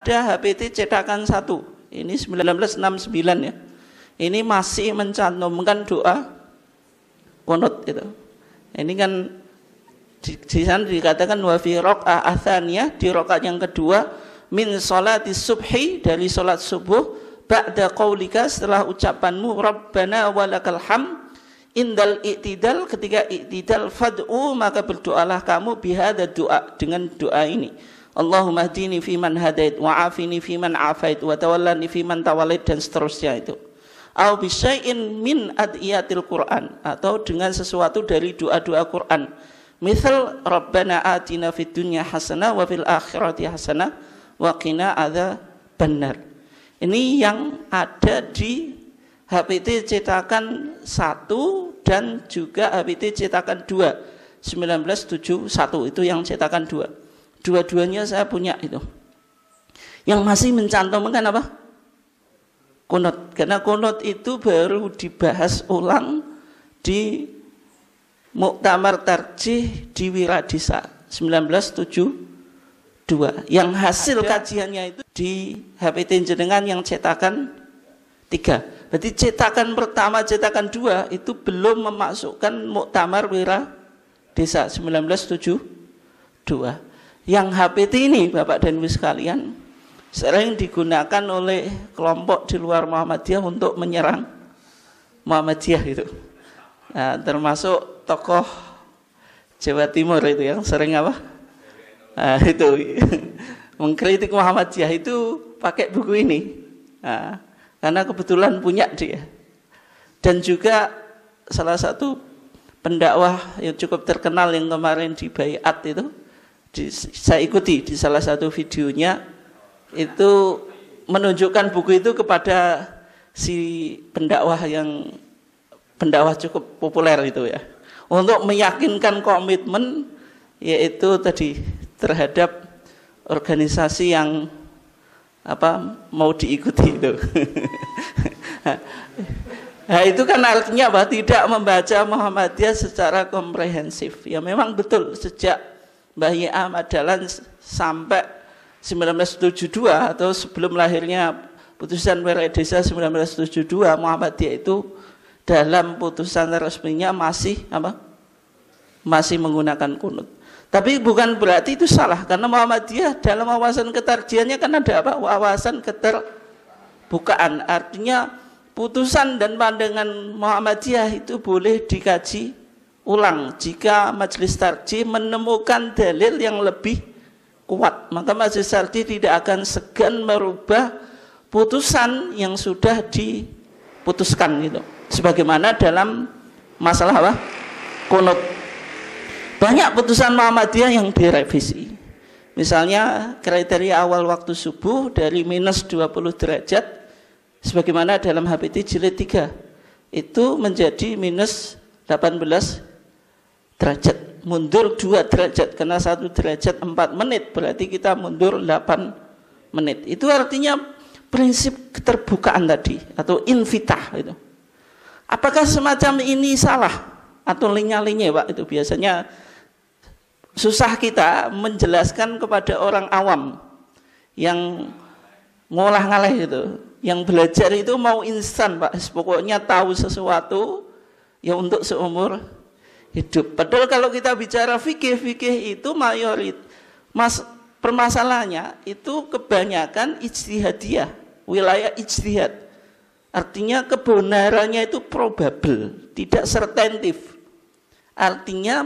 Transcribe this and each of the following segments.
Ada HPT cetakan 1, ini 1969 ya. Ini masih mencantumkan doa qunut itu. Ini kan di sana dikatakan wa fi raq'ah atsaniyah, di rakaat yang kedua, min sholati subhi, dari salat subuh, ba'da qaulika, setelah ucapanmu rabbana walakal hamd, indal i'tidal, ketika i'tidal, fad'u, maka berdoalah kamu bihadza doa, dengan doa ini. Allahumma hdini fiman hadait, wa afini fiman afait, wa tawallani fiman tawallait, dan seterusnya itu. Au bisyai'in min adiyatil Quran, atau dengan sesuatu dari doa-doa Quran. Misal Rabbana atina fid dunya hasanah wa fil akhirati hasanah wa qina adzabannar. Ini yang ada di HPT cetakan 1 dan juga HPT cetakan 2 1971, itu yang cetakan 2. Dua-duanya saya punya itu. Yang masih mencantumkan apa? Qunut. Karena qunut itu baru dibahas ulang di Muktamar Tarjih di Wiradisa 1972. Yang hasil kajiannya itu di HPT jenengan yang cetakan 3. Berarti cetakan pertama, cetakan 2 itu belum memasukkan Muktamar Wiradisa 1972. Yang HPT ini Bapak dan Ibu sekalian sering digunakan oleh kelompok di luar Muhammadiyah untuk menyerang Muhammadiyah itu. Nah, termasuk tokoh Jawa Timur itu yang sering apa? Nah, itu mengkritik Muhammadiyah itu pakai buku ini. Nah, karena kebetulan punya dia. Dan juga salah satu pendakwah yang cukup terkenal yang kemarin di Baiat itu, saya ikuti di salah satu videonya, itu menunjukkan buku itu kepada si pendakwah cukup populer itu ya, untuk meyakinkan komitmen yaitu tadi terhadap organisasi yang apa mau diikuti itu. Nah, itu kan artinya apa? Tidak membaca Muhammadiyah secara komprehensif. Ya memang betul, sejak Mbah Y. Ahmad Dahlan sampai 1972 atau sebelum lahirnya putusan Wiradisa 1972, Muhammadiyah itu dalam putusan resminya masih apa? Masih menggunakan qunut. Tapi bukan berarti itu salah, karena Muhammadiyah dalam wawasan ketarjiannya kan ada apa? Wawasan keterbukaan. Artinya putusan dan pandangan Muhammadiyah itu boleh dikaji ulang jika majelis tarjih menemukan dalil yang lebih kuat, maka majelis tarjih tidak akan segan merubah putusan yang sudah diputuskan gitu. Sebagaimana dalam masalah apa? Qunut. Banyak putusan Muhammadiyah yang direvisi. Misalnya kriteria awal waktu subuh dari minus 20 derajat sebagaimana dalam HPT jilid 3 itu menjadi minus 18 derajat, mundur 2 derajat, karena 1 derajat 4 menit, berarti kita mundur 8 menit. Itu artinya prinsip keterbukaan tadi, atau infitah itu. Apakah semacam ini salah atau linya-linya Pak? Itu biasanya susah kita menjelaskan kepada orang awam yang ngolah-ngaleh itu, yang belajar itu mau instan Pak, pokoknya tahu sesuatu ya untuk seumur hidup. Padahal kalau kita bicara fikih itu permasalahannya itu kebanyakan ijtihadiyah, wilayah ijtihad. Artinya kebenarannya itu probable, tidak sertatif. Artinya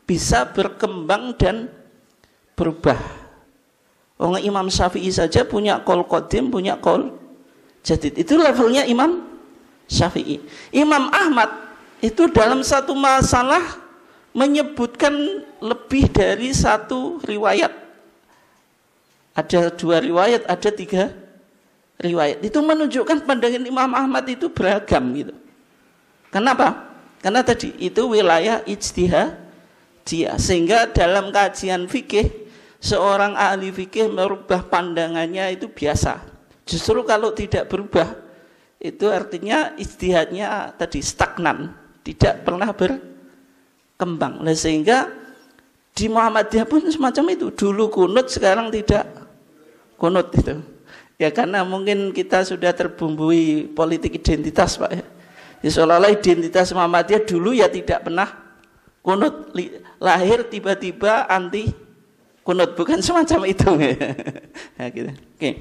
bisa berkembang dan berubah. Imam Syafi'i saja punya qaul qadim, punya qaul jadid. Itu levelnya Imam Syafi'i. Imam Ahmad itu dalam satu masalah menyebutkan lebih dari 1 riwayat. Ada 2 riwayat, ada 3 riwayat. Itu menunjukkan pandangan Imam Ahmad itu beragam gitu. Kenapa? Karena tadi itu wilayah ijtihadiyah, sehingga dalam kajian fikih seorang ahli fikih merubah pandangannya itu biasa. Justru kalau tidak berubah itu artinya ijtihadnya tadi stagnan, tidak pernah berkembang. Sehingga di Muhammadiyah pun semacam itu, dulu qunut sekarang tidak kunut itu. Ya karena mungkin kita sudah terbumbui politik identitas Pak ya. Ya seolah-olah identitas Muhammadiyah dulu ya tidak pernah kunut, lahir tiba-tiba anti kunut, bukan semacam itu. Nah, gitu. Oke.